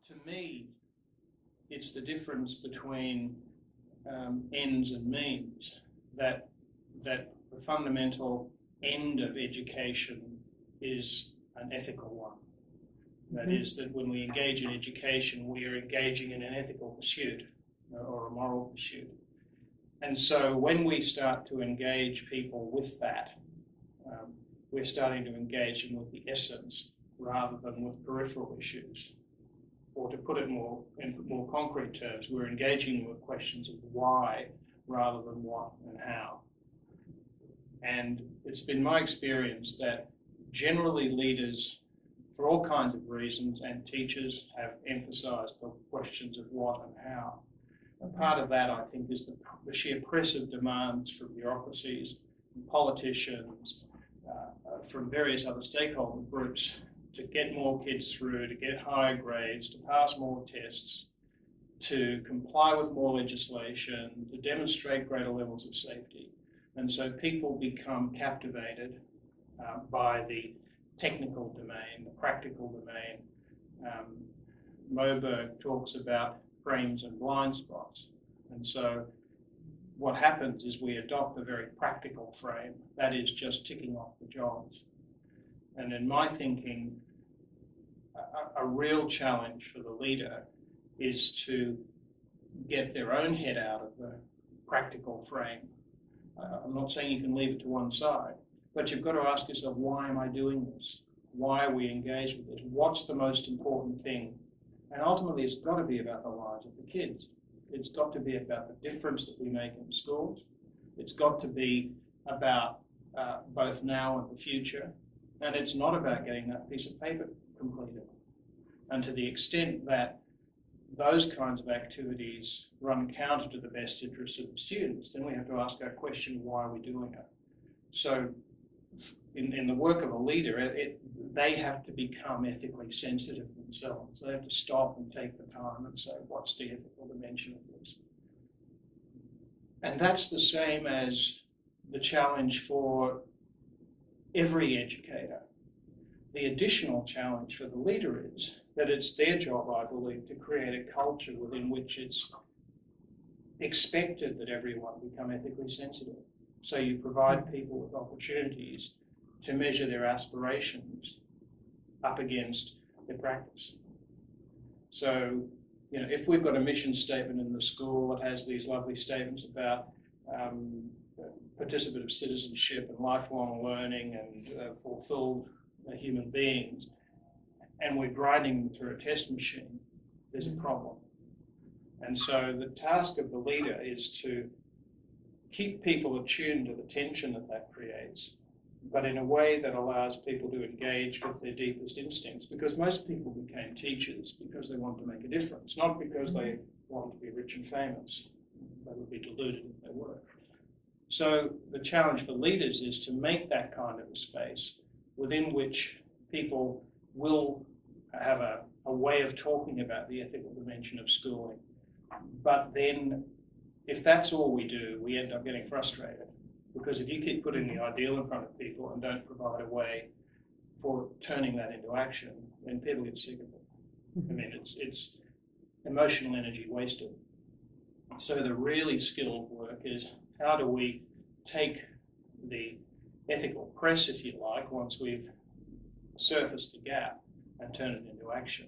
To me, it's the difference between ends and means, that the fundamental end of education is an ethical one. That is, that when we engage in education, we are engaging in an ethical pursuit or a moral pursuit. And so when we start to engage people with that, we're starting to engage them with the essence rather than with peripheral issues. Or to put it in more concrete terms, we're engaging them with questions of why rather than what and how. And it's been my experience that generally leaders, for all kinds of reasons, and teachers have emphasised the questions of what and how. And part of that, I think, is the sheer press of demands from bureaucracies, from politicians, from various other stakeholder groups to get more kids through, to get higher grades, to pass more tests, to comply with more legislation, to demonstrate greater levels of safety. And so people become captivated by the technical domain, the practical domain. Moberg talks about frames and blind spots. And so what happens is we adopt a very practical frame, that is just ticking off the jobs. And in my thinking, a real challenge for the leader is to get their own head out of the practical frame. I'm not saying you can leave it to one side, but you've got to ask yourself, why am I doing this? Why are we engaged with this? What's the most important thing? And ultimately, it's got to be about the lives of the kids. It's got to be about the difference that we make in schools. It's got to be about both now and the future. And it's not about getting that piece of paper completed. And to the extent that those kinds of activities run counter to the best interests of the students, then we have to ask our question, why are we doing it? So in the work of a leader, they have to become ethically sensitive themselves. They have to stop and take the time and say, what's the ethical dimension of this? And that's the same as the challenge for every educator. The additional challenge for the leader is that it's their job, I believe, to create a culture within which it's expected that everyone become ethically sensitive. So you provide people with opportunities to measure their aspirations up against their practice. So, you know, if we've got a mission statement in the school that has these lovely statements about participative citizenship and lifelong learning and fulfilled human beings, and we're grinding them through a test machine, there's a problem. And so the task of the leader is to keep people attuned to the tension that that creates, but in a way that allows people to engage with their deepest instincts, because most people became teachers because they want to make a difference, not because they want to be rich and famous. They would be deluded if they were. So the challenge for leaders is to make that kind of a space within which people will have a way of talking about the ethical dimension of schooling. But then, if that's all we do, we end up getting frustrated. Because if you keep putting the ideal in front of people and don't provide a way for turning that into action, then people get sick of it. I mean, it's emotional energy wasted. So the really skilled work is, how do we take the ethical press, if you like, once we've surfaced the gap, and turn it into action?